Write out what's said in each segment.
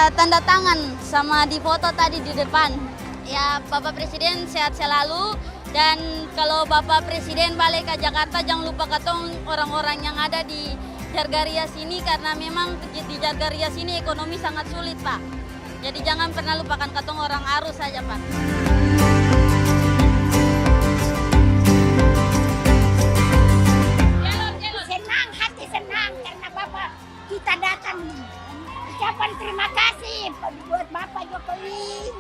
Tanda tangan sama di foto tadi di depan. Ya, Bapak Presiden sehat selalu, dan kalau Bapak Presiden balik ke Jakarta jangan lupa katong orang-orang yang ada di Jargaria sini, karena memang di Jargaria sini ekonomi sangat sulit, Pak. Jadi jangan pernah lupakan katong orang Aru saja, Pak. Senang, hati senang karena Bapak kita datang. Ucapan terima kasih buat Bapak Jokowi.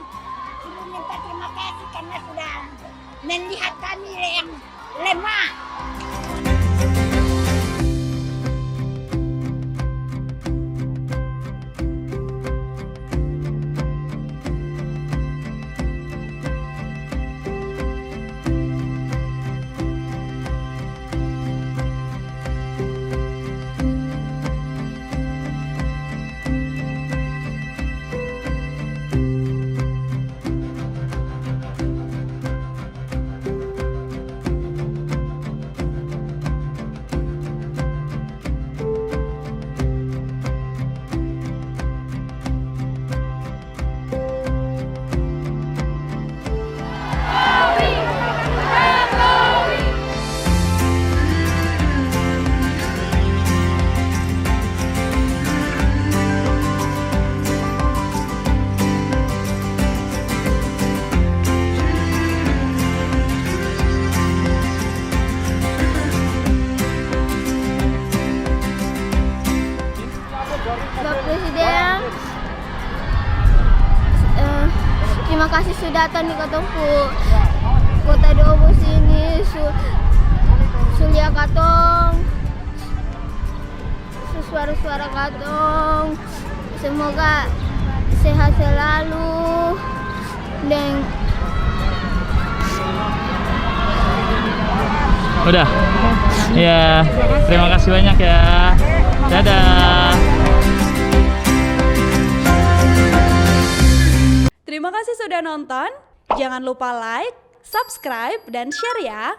Ibu minta terima kasih karena sudah melihat kami yang lemah. Terima kasih sudah datang di Kota Dobo sini, sulia katong, suara-suara katong, semoga sehat selalu dan udah. Ya, terima kasih banyak ya. Dadah. Terima kasih sudah nonton. Jangan lupa like, subscribe, dan share ya.